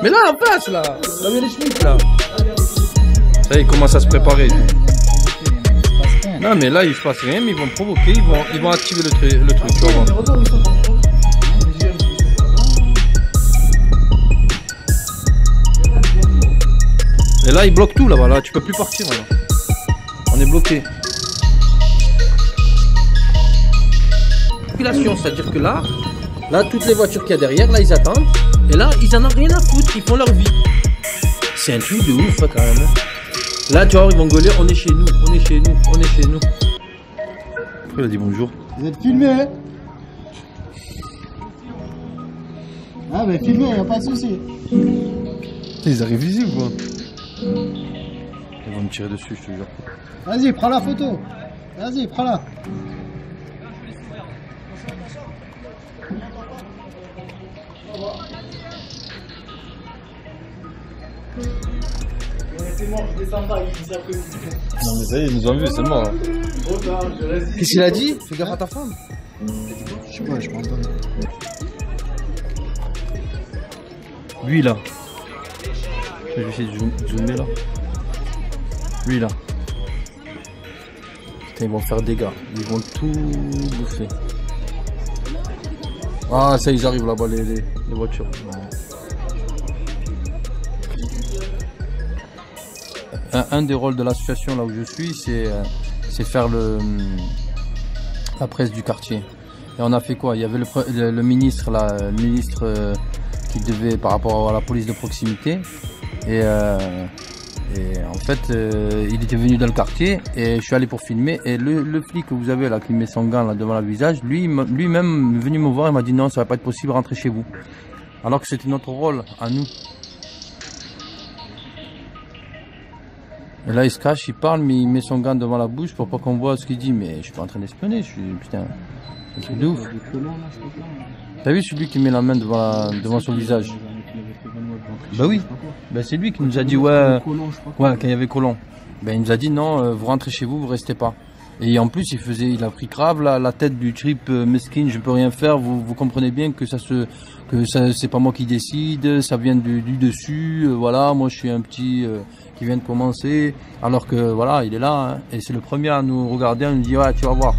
Mais là, en place, là. Là, il y a les schmitts, là. Ça y est, il commence à se préparer. Non, mais là, il se passe rien, mais ils vont provoquer, ils vont activer le truc, tu vas voir. Et là, ils bloquent tout, là-bas, là, tu peux plus partir, là. On est bloqué. C'est-à-dire que là, toutes les voitures qu'il y a derrière, là, ils attendent. Et là, ils en ont rien à foutre, ils font leur vie. C'est un truc de ouf, hein, quand même. Là, tu vois, ils vont gueuler, on est chez nous, on est chez nous, on est chez nous. Après, il a dit bonjour. Vous êtes filmé, hein? Ah, mais filmé, y'a pas de souci. Ils arrivent ici ou quoi? Ils vont me tirer dessus, je te jure. Vas-y, prends la photo. Vas-y, prends-la. C'est mort, je descends pas, il s'est appris. Non mais ça y est, ils nous ont vu, c'est mort. Qu'est-ce qu'il a dit? Fais gaffe à ta femme. Je sais pas, je pense pas. Lui là. Je vais essayer de zoomer là. Lui là. Putain, ils vont faire des dégâts. Ils vont tout bouffer. Ah ça ils arrivent là-bas les voitures. Un des rôles de l'association là où je suis, c'est faire la presse du quartier. Et on a fait quoi? Il y avait le ministre là, qui devait par rapport à la police de proximité. Et en fait, il était venu dans le quartier et je suis allé pour filmer. Et le flic que vous avez là, qui met son gant là devant le visage, lui-même est venu me voir et m'a dit non, ça va pas être possible, rentrez chez vous. Alors que c'était notre rôle à nous. Et là il se cache, il parle, mais il met son gant devant la bouche pour pas qu'on voit ce qu'il dit. Mais je suis pas en train d'espionner, je suis putain, un truc de ouf. T'as vu celui qui met la main devant son visage? Bah oui, bah c'est lui qui nous a dit ouais, quand il y avait Colomb. Ben il nous a dit non, vous rentrez chez vous, vous restez pas. Et en plus il a pris grave la tête du trip mesquine, je peux rien faire. Vous comprenez bien que c'est pas moi qui décide, ça vient du dessus. Voilà, moi je suis un petit qui vient de commencer, alors que voilà il est là hein, et c'est le premier à nous regarder, à nous dire ouais tu vas voir.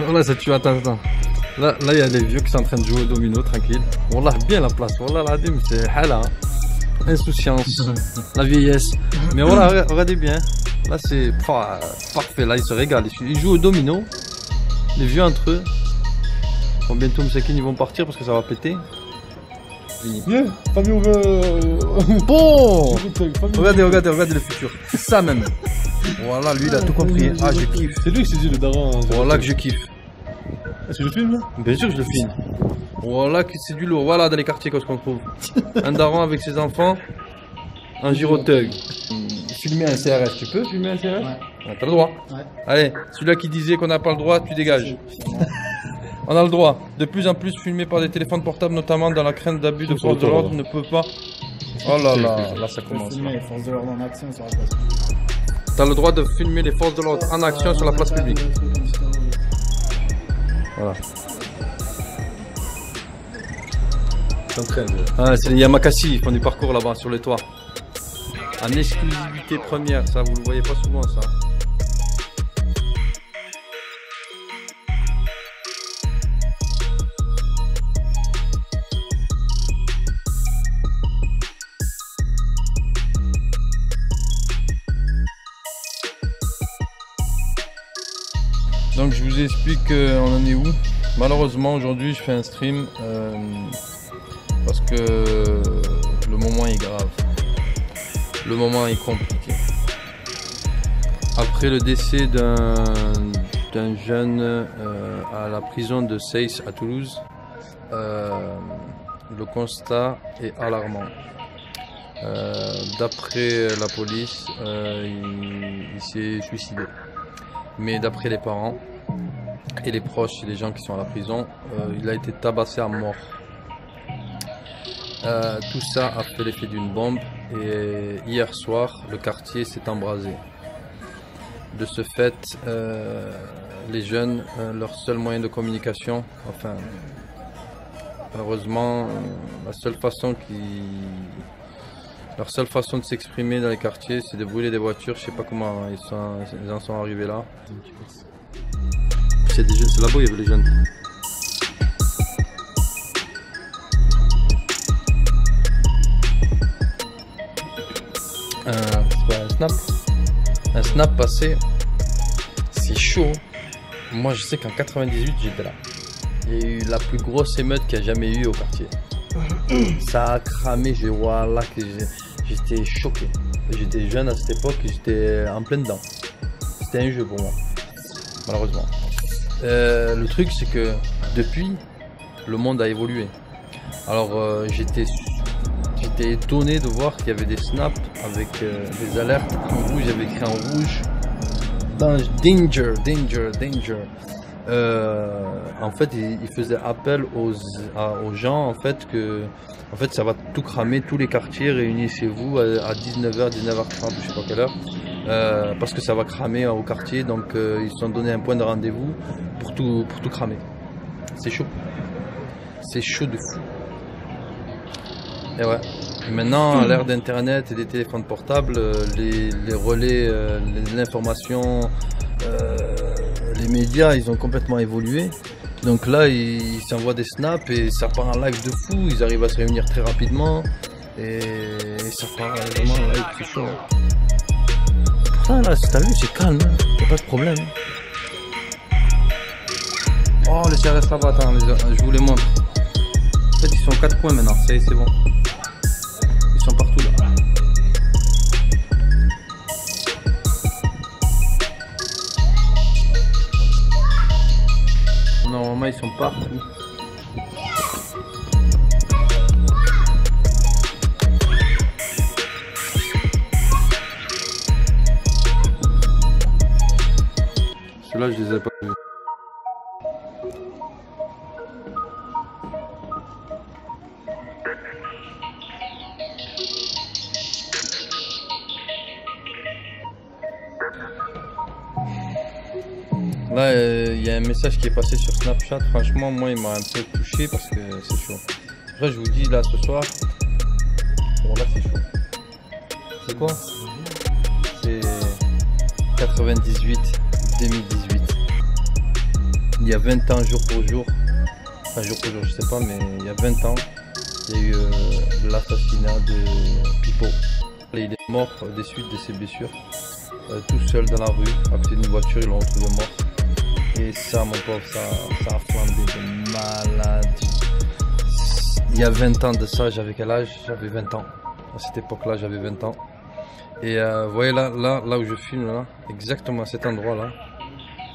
Voilà, ça tue, attends. Là, il y a des vieux qui sont en train de jouer au domino, tranquille. Wallah, bien la place. Wallah, l'adim, c'est hala. Insouciance, la vieillesse. Mais voilà, regardez bien. Là, c'est parfait. Là, ils se régalent. Ils jouent au domino. Les vieux entre eux. Bon, bientôt, Msakin, ils vont partir parce que ça va péter. Viens, famille, on veut. Bon! Regardez le futur. C'est ça même. Voilà, lui, il a tout compris. Ah, je kiffe. C'est lui qui s'est dit le daron. Voilà que je kiffe. Est-ce que je le filme là? Bien sûr que je le filme. Voilà que c'est du lourd. Voilà dans les quartiers qu'on trouve. Un daron avec ses enfants. Un gyroteuil. Filmer un CRS, tu peux filmer un CRS? Ouais. Ah, t'as le droit. Ouais. Allez, celui-là qui disait qu'on n'a pas le droit, tu dégages. On a le droit. De plus en plus filmé par des téléphones portables, notamment dans la crainte d'abus de force de l'ordre, ne peut pas. Oh là là, là ça commence. Filmer les forces de l'ordre en action sur la place publique. T'as le droit de filmer les forces de l'ordre en action sur la place publique. Voilà. Ah, c'est les Yamakasi, ils font du parcours là-bas sur les toits. En exclusivité première, ça vous le voyez pas souvent ça. Donc je vous explique on en est où. Malheureusement aujourd'hui je fais un stream parce que le moment est grave. Le moment est compliqué. Après le décès d'un jeune à la prison de Seyss à Toulouse, le constat est alarmant. D'après la police, il s'est suicidé. Mais d'après les parents et les proches et les gens qui sont à la prison, il a été tabassé à mort. Tout ça a fait l'effet d'une bombe et hier soir, le quartier s'est embrasé. De ce fait, les jeunes, leur seul moyen de communication, enfin, malheureusement, leur seule façon de s'exprimer dans les quartiers, c'est de brûler des voitures. Je sais pas comment ils en sont arrivés là. C'est des jeunes, c'est là-bas il y avait les jeunes. C'est pas un snap. Un snap passé, c'est chaud. Moi je sais qu'en 98 j'étais là. Il y a eu la plus grosse émeute qu'il y a jamais eu au quartier. Ça a cramé, voilà que j'étais choqué. J'étais jeune à cette époque et j'étais en plein dedans. C'était un jeu pour moi, malheureusement. Le truc c'est que depuis, le monde a évolué. Alors j'étais étonné de voir qu'il y avait des snaps avec des alertes en rouge, il y avait écrit en rouge danger, danger, danger. En fait, il faisait appel aux gens en fait que ça va tout cramer, tous les quartiers, réunissez-vous à 19h, 19h30, je sais pas quelle heure, parce que ça va cramer au quartier, donc ils se sont donné un point de rendez-vous pour tout cramer. C'est chaud de fou. Et ouais. Et maintenant, à l'ère d'internet et des téléphones portables, les relais, l'information, les médias, ils ont complètement évolué. Donc là, ils s'envoient des snaps et ça part en live de fou. Ils arrivent à se réunir très rapidement et ça part vraiment en live, c'est chaud. Pourtant là, t'as vu, c'est calme, y'a pas de problème. Oh, les CRS là-bas, attends, je vous les montre. En fait, ils sont 4 points maintenant, c'est bon. Ils sont partout là. Normalement ils sont partout. Ceux-là je les ai pas vus. Là, il y a un message qui est passé sur Snapchat. Franchement, moi, il m'a un peu touché parce que c'est chaud. Après, je vous dis, là, ce soir, bon, là, c'est chaud. C'est quoi? C'est 98, 2018. Il y a 20 ans, jour pour jour. Enfin, jour pour jour, je sais pas, mais il y a 20 ans, il y a eu l'assassinat de Pipo. Et il est mort des suites de ses blessures. Tout seul dans la rue, à côté d'une voiture, ils l'ont retrouvé mort. Et ça, mon pauvre, ça a flambé de maladie. Il y a 20 ans de ça, j'avais quel âge? J'avais 20 ans. À cette époque-là, j'avais 20 ans. Et vous voyez là où je filme, là, exactement à cet endroit-là,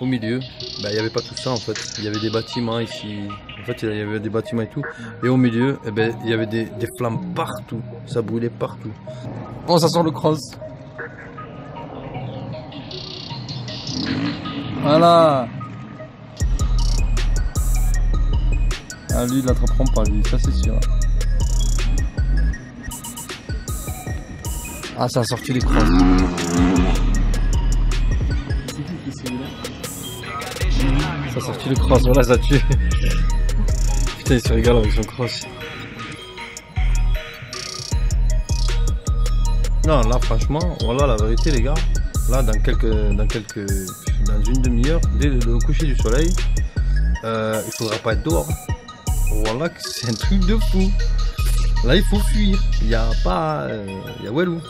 au milieu, ben, il n'y avait pas tout ça en fait. Il y avait des bâtiments ici. En fait, il y avait des bâtiments et tout. Et au milieu, eh ben, il y avait des flammes partout. Ça brûlait partout. Oh, ça sent le cross. Voilà. Ah lui il l'attraperont pas lui, ça c'est sûr. Ah ça a sorti les crosses. Ça a sorti le cross, voilà ça tue. Putain il se régale avec son cross. Non là franchement, voilà la vérité les gars. Là dans une demi-heure, dès le coucher du soleil, il faudra pas être dehors. Voilà, c'est un truc de fou. Là, il faut fuir. Il n'y a pas. Il y a Walou.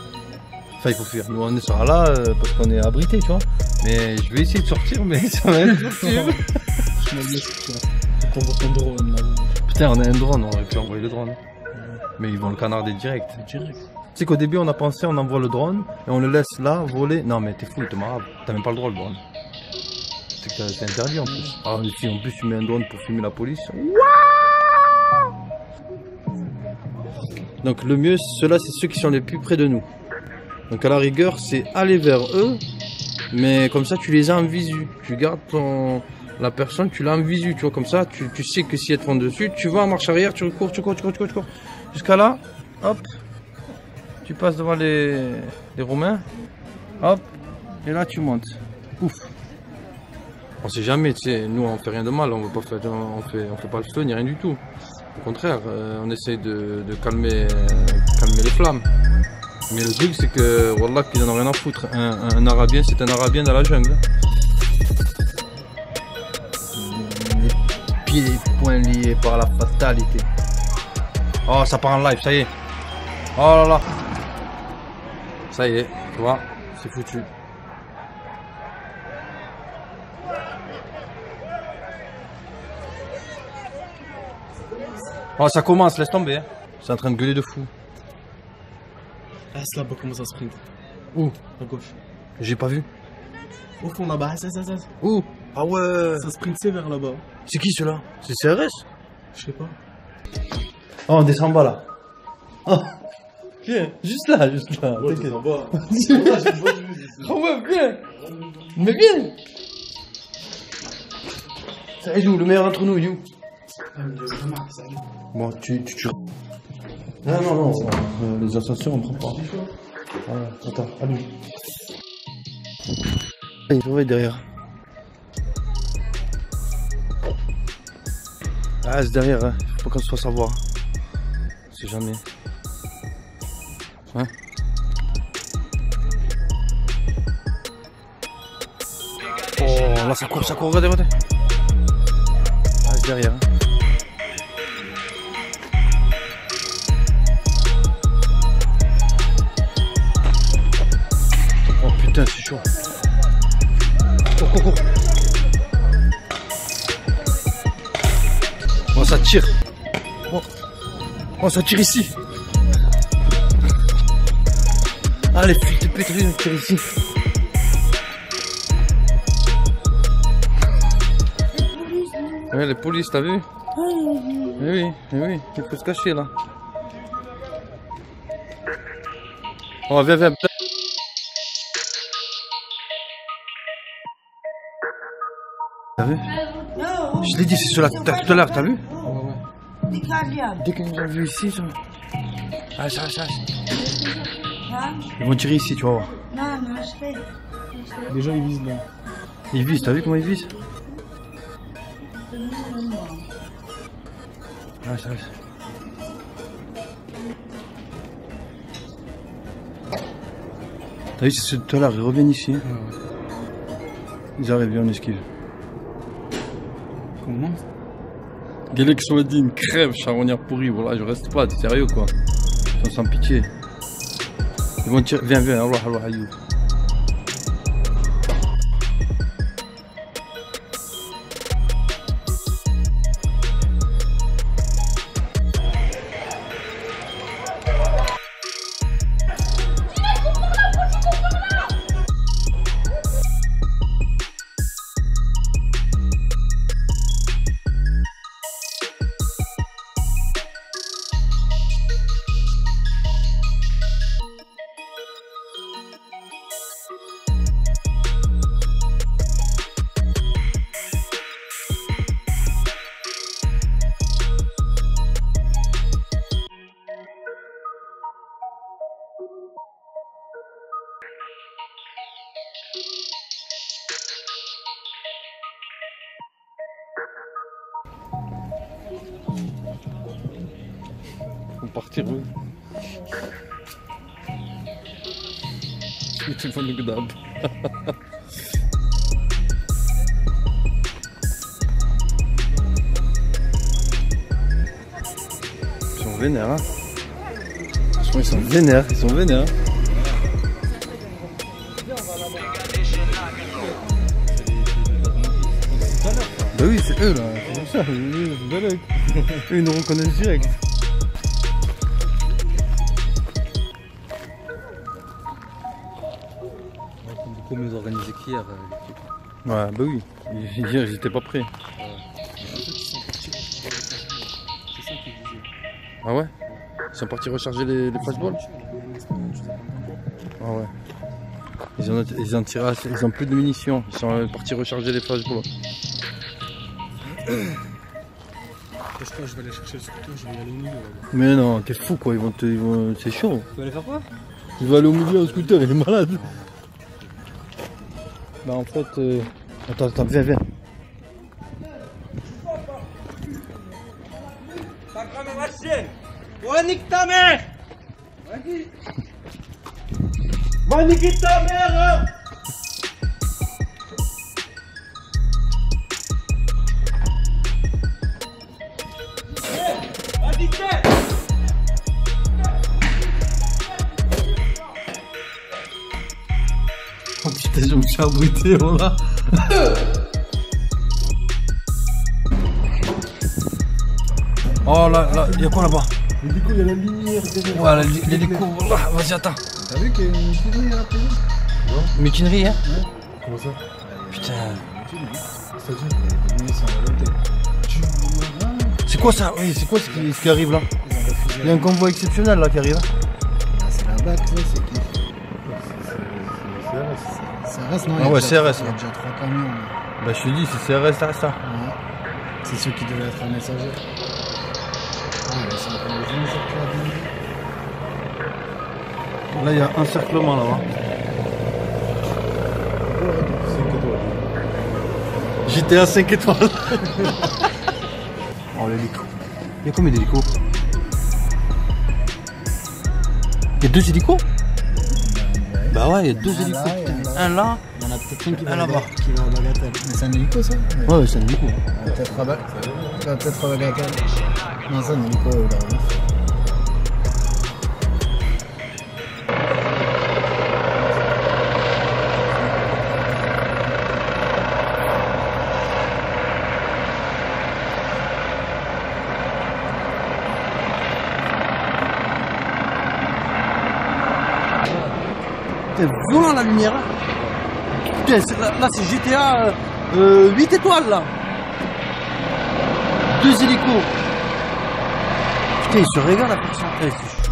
Enfin, il faut fuir. Nous, on sera là parce qu'on est abrité, tu vois. Mais je vais essayer de sortir, mais ça va être dur. Ton drone là. Putain, on a un drone, on aurait pu envoyer le drone. Mais ils vont le canarder direct. Tu sais qu'au début, on a pensé, on envoie le drone et on le laisse là voler. Non, mais t'es fou, t'es marade. T'as même pas le droit, le drone. C'est interdit en plus. Ah, mais si en plus tu mets un drone pour filmer la police. Donc le mieux, ceux-là, c'est ceux qui sont les plus près de nous. Donc à la rigueur, c'est aller vers eux, mais comme ça, tu les as en visu. Tu gardes la personne, tu l'as en visu, tu vois, comme ça, tu sais que si elle te prend dessus, tu vas en marche arrière, tu cours. jusqu'à là, hop, tu passes devant les Romains, hop, et là tu montes. Ouf. On sait jamais, tu sais, nous on fait rien de mal, on fait pas le feu ni rien du tout. Au contraire, on essaye de calmer les flammes. Mais le truc c'est que, wallah, qu'ils en ont rien à foutre. Un Arabien, c'est un Arabien dans la jungle. Les pieds et les poings liés par la fatalité. Oh, ça part en live, ça y est. Oh là là. Ça y est, tu vois, c'est foutu. Oh, ça commence, laisse tomber. Hein. C'est en train de gueuler de fou. Ah, c'est là-bas comment ça sprint. Où? À gauche. J'ai pas vu. Au fond là-bas, ça. Où? Ah ouais. Ça sprint sévère là-bas. C'est qui ceux-là? C'est CRS? Je sais pas. Oh, on descend en bas là. Oh. Viens, juste là. T'inquiète. En bas. Oh ouais, viens. Mais viens. Ça est où? Le meilleur d'entre nous, il est où? Bon, tu... Non, les ascenseurs on prend pas. Voilà, attends, allume. Il surveille derrière. Ah, c'est derrière, hein. Faut pas qu'on se fasse savoir. On sait jamais. Hein? Oh, là ça court, regardez. Ah, c'est derrière. Hein. Oh putain, c'est chaud. Cours. Oh, ça tire. Oh, ça tire ici. Ah, les fuites de pétrole tirent ici. Ouais, les polices, t'as vu? Oui, il faut se cacher là. Oh, viens. T'as vu? Je l'ai dit, c'est cela tout à l'heure, t'as vu? Ouais. Dès qu'ils nous ont vu ici, ça. Ah, ça. Ils vont tirer ici, tu vas voir. Non, je fais. Déjà ils visent là. Ils visent, t'as vu comment ils visent? Ah, ça. T'as vu, c'est tout à l'heure, ils reviennent ici. Ouais. Ils arrivent bien, on esquive. Comment? Galek qui sont là dit une crève, charognard pourri, voilà, je reste pas, t'es sérieux quoi. Ils sont sans pitié. Ils vont tirer, viens, Allah Ayoub. Faut partir, oui. Le téléphone de Godab. Ils sont vénères, hein. Franchement, ils sont vénères. Bah oui, c'est eux là, c'est ça, eux ils nous reconnaissent direct. Beaucoup mieux organisé qu'hier. Ouais, bah oui, hier j'étais pas prêt. Ah ouais? Ils sont partis recharger les flashballs? Ah ouais. Ils ont plus de munitions, ils sont partis recharger les flashballs. Je crois que je vais aller chercher le scooter, je vais y aller au milieu là-bas. Mais non, t'es fou quoi, c'est chaud. Tu vas aller faire quoi? Il va aller au milieu au scooter, il est malade. Bah en fait... Attends, viens. Ouais, nique ta mère! Va niquer ta mère! Va niquer! Oh putain, je me suis abrité, voilà. Oh là, y'a quoi là-bas? L'hélico, il y a la lumière derrière. Ouais, l'hélico, voilà, vas-y, attends. T'as vu qu'il y a une mutinerie à la prison? Mutinerie, hein? Ouais. Comment ça? Putain. C'est-à-dire qu'il y a des lumières sur la tête. C'est quoi ça? Oui, c'est quoi ce qui arrive là? Il y a un convoi exceptionnel là qui arrive. Ah, c'est la BAC, là, c'est qui? C'est CRS, non? Ah ouais, CRS. Il y a déjà 3 camions. Là. Bah je te dis, c'est CRS ça. Ouais. C'est ceux qui devaient être un messager. Ah, mais c'est encore les gens qui ont Là il y a encerclement là-bas. GTA 5 étoiles. Oh l'hélico. Il y a combien d'hélicos? Il y a 2 hélicos? Bah ouais, il y a 2 hélicos. Un là. Il y en a peut-être une qui là-bas. va à Bagatelle. Mais c'est un hélico ça? Ouais, c'est un hélico. Peut-être à Bagatelle. Non, c'est un hélico là. C'est violent la lumière. Putain, là c'est GTA 8 étoiles là. 2 hélicos. Putain, il se régale la personne. Eh, c'est chaud.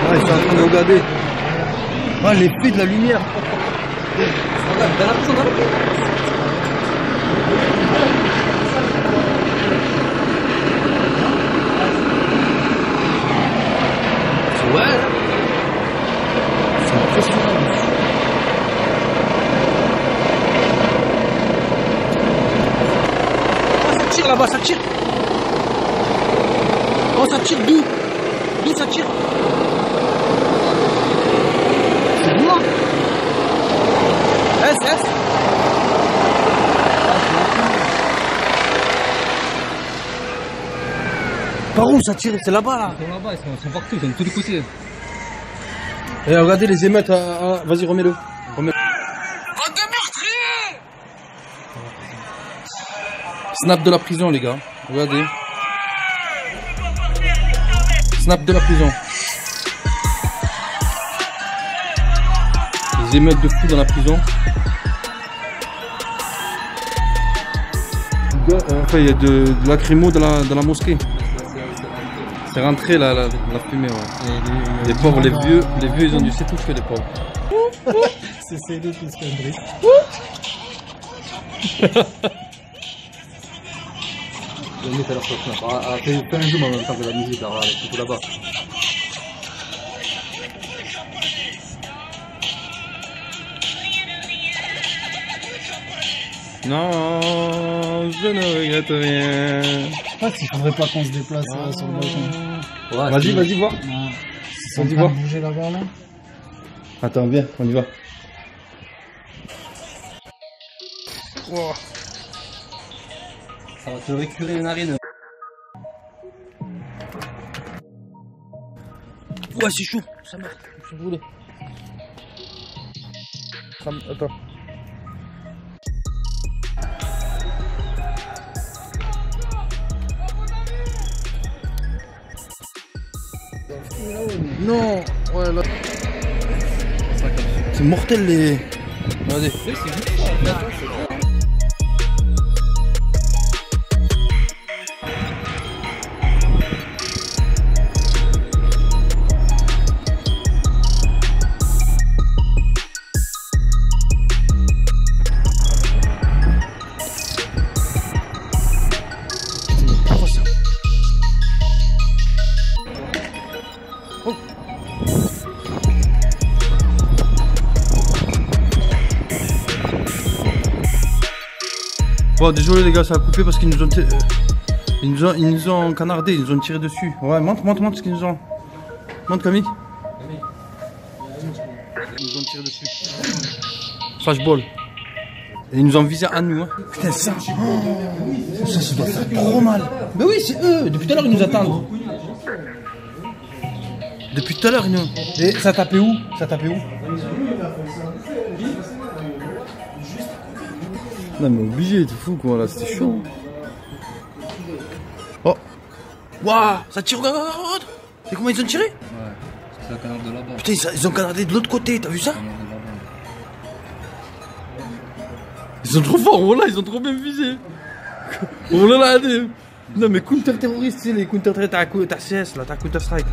Ah, ils sont en train de regarder. Ah, l'effet de la lumière. Dans la prison, Ouais. C'est impressionnant. Oh, ça tire là-bas, ça tire. Oh, ça tire d'où? D'où ça tire? C'est loin. S. Par où ça tire? C'est là-bas là. Ils sont là-bas, ils sont partout, ils sont de tous les côtés. Et regardez les émeutes. Vas-y, remets-le. Snap de la prison, les gars. Regardez. Snap de la prison. Les émeutes de fou dans la prison. Enfin, il y a de lacrymo dans la mosquée. C'est rentré la fumée, ouais. Les pauvres, les vieux, ils ont dû s'étouffer, les pauvres. C'est CD qui se fait briser. On est à leur place. Fais un zoom en même temps que la musique, alors, c'est tout là-bas. Non, je ne regrette rien. Je sais pas s'il faudrait pas qu'on se déplace sur le balcon. Ouais, vas-y, voir. On y va va. bouger là-bas là. Attends, viens, on y va. Wow. Ça va te récurer les narines. Ouais, c'est chaud, ça meurt, je suis brûlé. Attends. Non, ouais, là. C'est mortel les... Regardez. Bon, désolé les gars, ça a coupé parce qu'ils nous ont, ils nous ont canardé, ils nous ont tiré dessus. Ouais, montre ce qu'ils nous ont. Montre Camille. Ils nous ont tiré dessus. Flashball. Et ils nous ont visé à nous. Hein. Putain, ça. Oh, ça doit faire trop mal. Mais oui, c'est eux. Depuis tout à l'heure, ils nous attendent. Depuis tout à l'heure, ils nous. Et ça tapait où? Ça tapait où? Non mais obligé, t'es fou quoi là, c'était chaud. Oh. Waouh, ça tire, regarde. Et comment ils ont tiré? Ouais, c'est la canarde de là-bas. Putain, ils ont canardé de l'autre côté, t'as vu ça? Ils sont trop forts, oh là, ils ont trop bien visé. Oh là là, non mais counter terroriste, tu sais, les counter terroriste, t'as CS là, t'as Counter Strike.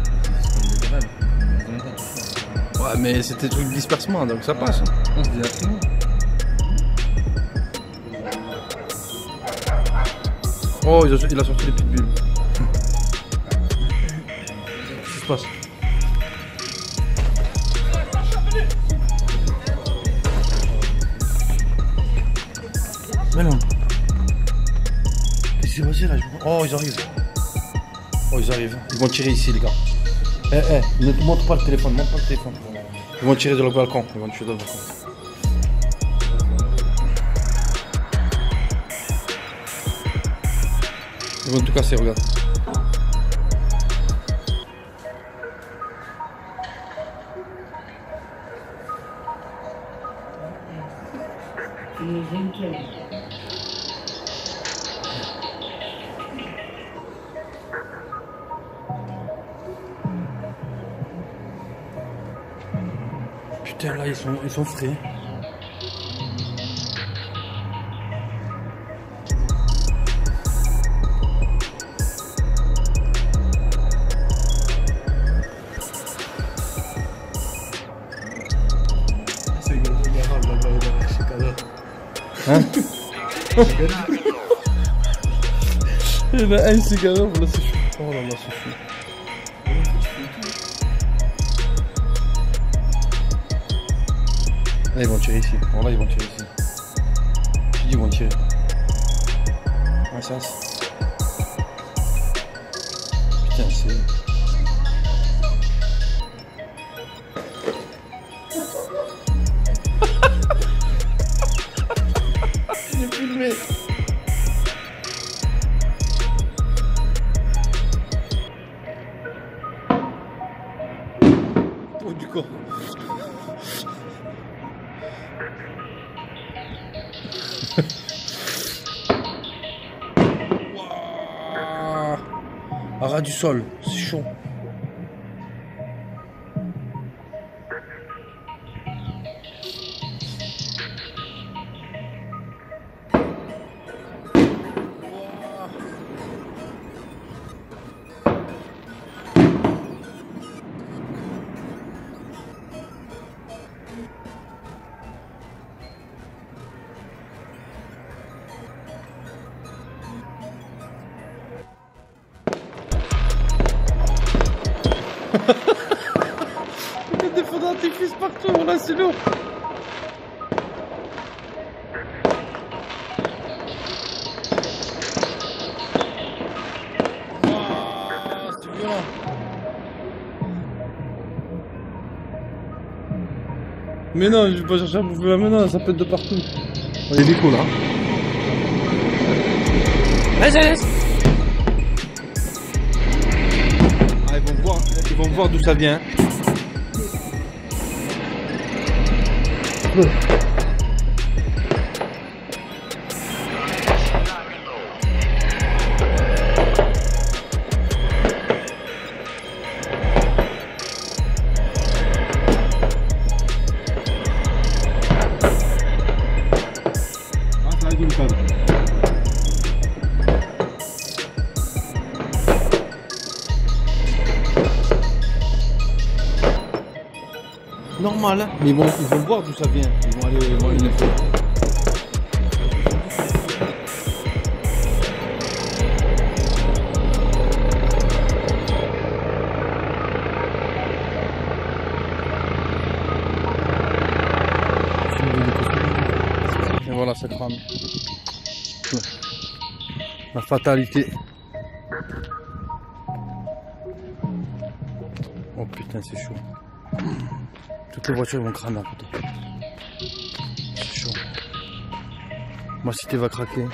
Ouais mais c'était truc de dispersement, donc ça passe. Non, c'est déjà fini. Oh, il a sorti les petites bulles. Qu'est-ce qui se passe? Mais non. Qu'est-ce qui s'est passé là? Oh, ils arrivent. Oh, ils arrivent. Ils vont tirer ici, les gars. Ne te montre pas le téléphone, montre pas le téléphone. Ils vont tirer de le balcon. Ils vont tirer de le balcon. Ils vont tout casser, regarde. Putain, là, ils sont frais. Hein? Il y en a un cigare, là c'est chaud. Oh là là, c'est chaud. Là ils vont tirer ici. Oh là ils vont tirer ici. Je dis ils vont tirer. Ouais ça c'est... Putain c'est... Filmé. Oh du corps. Wow. À ras du sol, c'est chaud. Il y a des feux d'artifice partout, là c'est lourd. Oh, c'est violent. Mais non, je vais pas chercher à bouffer la main, non, ça pète de partout. Oh, il y a des coups là. Vas-y. Ils vont voir d'où ça vient. Normal, hein. Mais ils vont voir d'où ça vient. Ils vont aller voir une info. Et voilà, ça crame. La fatalité. Oh putain, c'est chaud. Toutes les voitures vont cramer à côté. C'est chaud. Ma cité va craquer.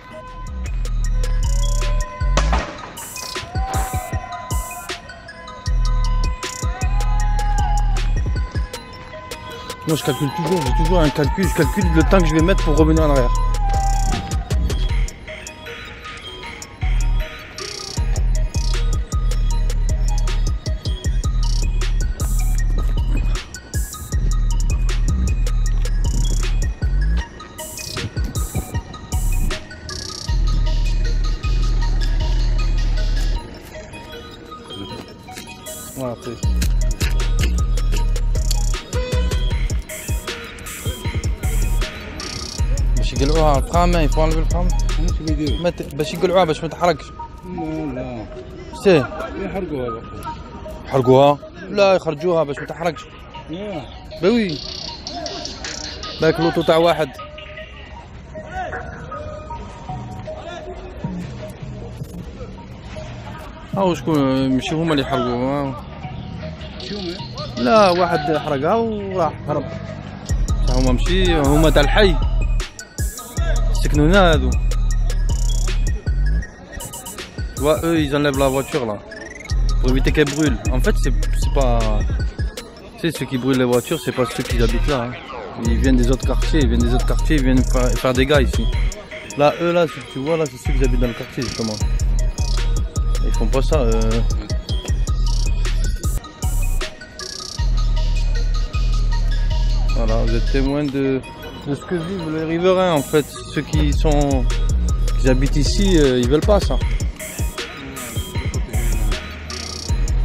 Moi je calcule toujours, j'ai toujours un calcul, je calcule le temps que je vais mettre pour revenir en arrière. Voilà, c'est... باش يقلعوها القامة يفعلوا بالقامة انا شو بيديروا؟ باش يقلعوها باش ما تحرقش. لا سي يحرقوها بقى. يحرقوها؟ لا يخرجوها باش ما تحرقش. بوي باك لوطو تاع واحد. هاو شكون ماشي هما اللي يحرقوها. لا واحد حرقها وراح هرب. هما ماشي هما تاع الحي سكنوا هنا هادو. Tu vois, eux ils enlèvent la voiture là pour éviter qu'elle brûle. En fait, c'est pas. Tu sais, ceux qui brûlent les voitures, c'est pas ceux qui habitent là. Hein. Ils viennent des autres quartiers, ils viennent faire des dégâts ici. Là, eux là, tu vois, là, c'est ceux qui habitent dans le quartier justement. Ils font pas ça. Voilà, vous êtes témoin de ce que vivent les riverains en fait. Ceux qui habitent ici, ils veulent pas ça.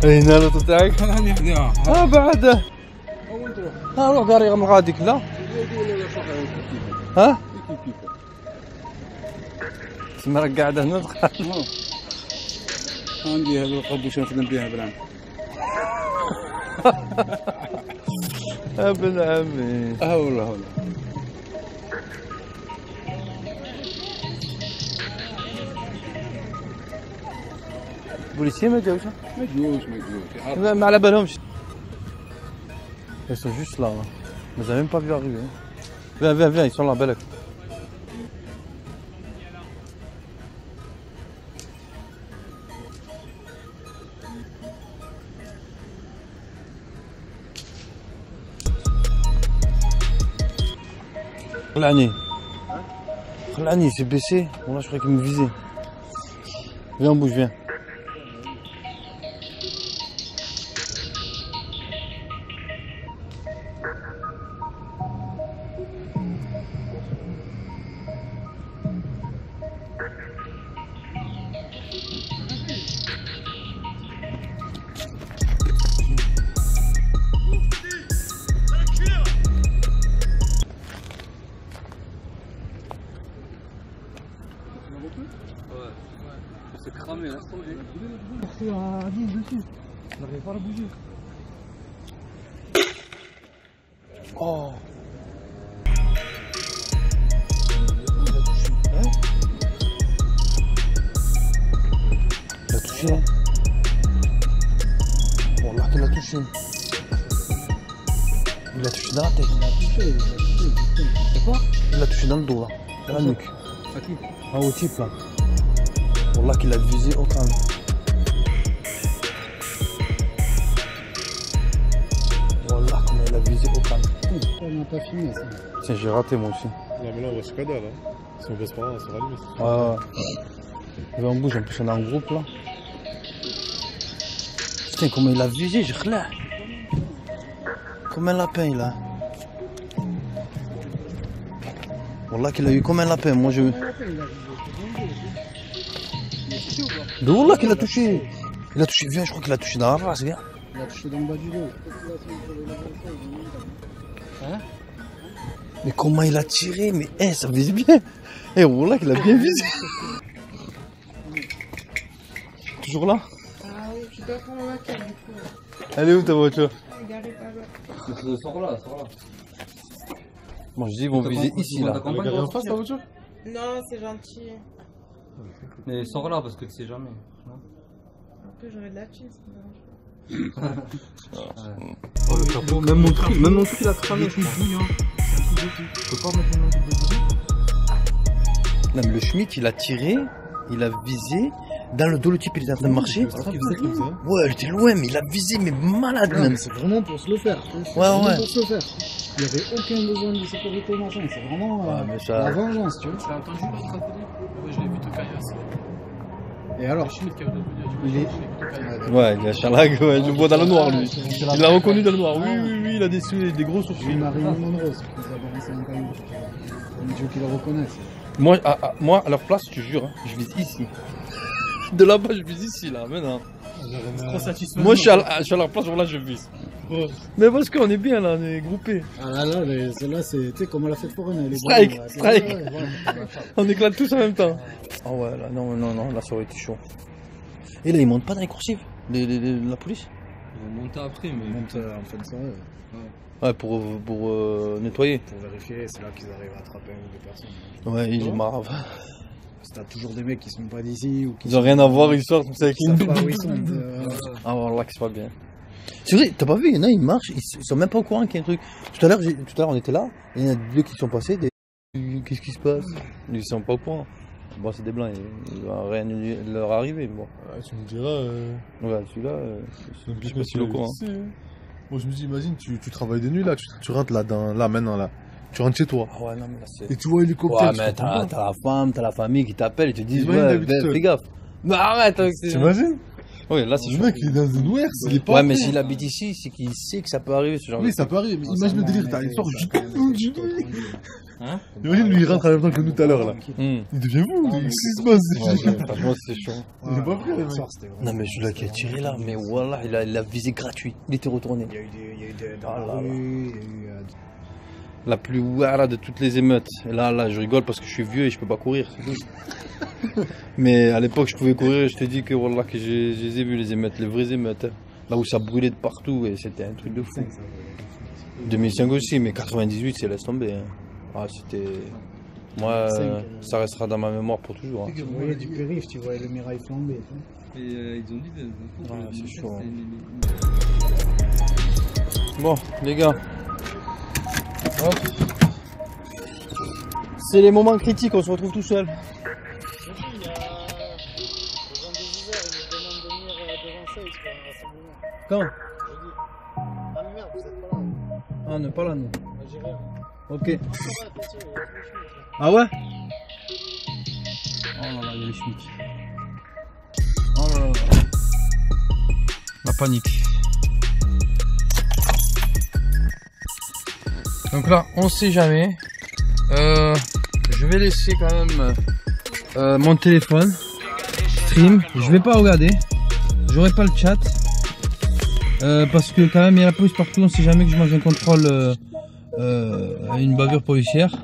هنا لوطو تاعك؟ بعد روح قاري من غاديك لا ها؟ تسمى راك قاعد هنا عندي هذا القبوش نخدم بها بالعام. ابن عمي والله بوليسية ما جاوش؟ ما يجوش ما على بالهمش. Ils sont juste là. Hein. Vous avez même pas vu arriver. Hein. Viens, ils sont là, Belek. Khlani, il s'est baissé. Bon là, je croyais qu'il me visait. Viens, on bouge, viens. C'est cramé, laisse tomber. C'est à 10 dessus. Je n'arrive pas à bouger. Oh. Il a touché, hein. Bon, là, il a touché. Il a touché dans la tête. C'est quoi? Il l'a touché dans le dos, là. Dans la nuque. À qui? Au type, là. Wallah qu'il a visé au crâne. Wallah comment il a visé au crâne. On n'a pas filmé ça. Tiens, j'ai raté moi aussi. Non mais là on voit ce qu'il y a là. Si on baisse pas là, ça va aller. Ah ouais. On bouge, en plus on est en groupe là. Putain comment il a visé, j'ai khla. Comme un lapin il a. Wallah qu'il a eu comme un lapin, moi je... De Wallah qu'il a touché. Il a touché, viens, je crois qu'il a touché dans la race, viens. Il a touché dans le bas du dos. Hein? Mais comment il a tiré? Mais ça vise bien. Wallah qu'il a bien visé. Toujours là? Ah oui, tu dois prendre laquelle du coup? Elle est où ta voiture? Garée pas là. Sors là. Bon, je dis, ils vont viser ici là. Elle est garée en face ta voiture? Non, c'est gentil. Mais sors là parce que tu sais jamais. Après, j'aurais de la thune, ça me dérange pas. Oh, le capot, même mon truc il a cramé, je crois. Je peux pas mettre les mains dedans. Non, mais le Schmitt, il a tiré, il a visé. Dans le dos, le type, il était en train de marcher. Ouais, j'étais loin, mais il a visé, mais malade même. C'est vraiment pour se le faire. Ouais. Pour se le faire. Il n'y avait aucun besoin de sécurité, machin. C'est vraiment mais ça... la vengeance, tu vois. Tu l'as entendu l'autre côté? Ouais, je l'ai vu tout caillasse. Et alors, il est. Ouais, il a Charlag, ouais, je vois dans le noir lui. Il l'a reconnu dans le noir. Oui, il a des gros sourcils. J'ai Marilyn Monroe, c'est pour ça qu'il a balancé un caillou. Il faut qu'il le reconnaisse. Moi, à leur place, je te jure, hein, je vise ici. De là-bas, je vise ici, là, maintenant. Trop satisfait. Moi, je suis à leur place, là, je vise. Mais parce qu'on est bien, là, on est groupés. Ah là, celle-là, c'est, tu sais, comme à la fête foraine. Strike. Ouais, On éclate tous en même temps. Ah ouais, là, non, là, ça aurait été chaud. Et là, ils montent pas dans les coursives, la police? Ils vont monter après, mais. Ils montent en fin de soirée. Ouais, pour nettoyer. Pour vérifier, c'est là qu'ils arrivent à attraper des personnes. Ouais, ils marrent. Parce que t'as toujours des mecs qui sont pas d'ici ou qui. Ils ont rien à voir, ils sortent, c'est avec Ils savent pas où ils sont. Ah voilà, que c'est pas bien. C'est vrai, t'as pas vu, il y en a, ils marchent, ils sont même pas au courant qu'il y a un truc. Tout à l'heure, on était là, et il y en a deux qui sont passés, qu'est-ce qui se passe? Ils sont pas au courant. Bon, c'est des blancs, il va rien leur arriver, bon. Ah, tu me diras. Ouais, celui-là, je sais pas s'il est au courant. Moi, je me dis, imagine, tu travailles de nuit là, tu rentres là, maintenant là. Tu rentres chez toi. Ah ouais, non, mais là, c'est. Et tu vois l'hélicoptère. Ouais, mais t'as la femme, t'as la famille qui t'appelle et te disent, Imagine, ouais, fais gaffe. Mais arrête avec ces. T'imagines? Oui, là, c'est Le chaud. mec, il est dans une ouest, il est pas. Ouais, mais s'il habite ici, c'est qu'il sait que ça peut arriver, ce genre de Oui, ça peut arriver, mais imagine le délire, t'as une sorte de. Hein? Imagine, lui, il rentre en même temps que nous tout à l'heure là. Il Il devient fou, qu'est-ce qui se passe? Ouais, franchement, c'est chaud. Il est pas prêt, le mec. Non, mais celui-là qui a tiré là, mais voilà, il a visé gratuit. Il était retourné. Il y a eu des. Ah là là. Il y a eu. La plus ouara de toutes les émeutes. Et là, je rigole parce que je suis vieux et je peux pas courir, c'est tout. Mais à l'époque, je pouvais courir et je te dis que, voilà, que je les ai vus, les émeutes, les vraies émeutes. Hein. Là où ça brûlait de partout et c'était un truc de fou. 2005 aussi, mais 98, c'est laisse tomber. Hein. Ah, c'était. Moi, ça restera dans ma mémoire pour toujours. Hein. Tu voyais du périph', tu voyais le mirail flamber. Et ils ont dit c'est chaud. Bon, les gars. Hop. C'est les moments critiques, on se retrouve tout seul. Quand? Ah merde, vous êtes pas là. Ah, on n'est pas là, nous. Ok. Ah ouais? Oh là là, il y a les schmitts. Oh là là. La panique. Donc là, on sait jamais. Je vais laisser quand même mon téléphone stream. Je vais pas regarder. J'aurai pas le chat. Parce que quand même il y a la police partout. On sait jamais que je mange un contrôle une bavure policière.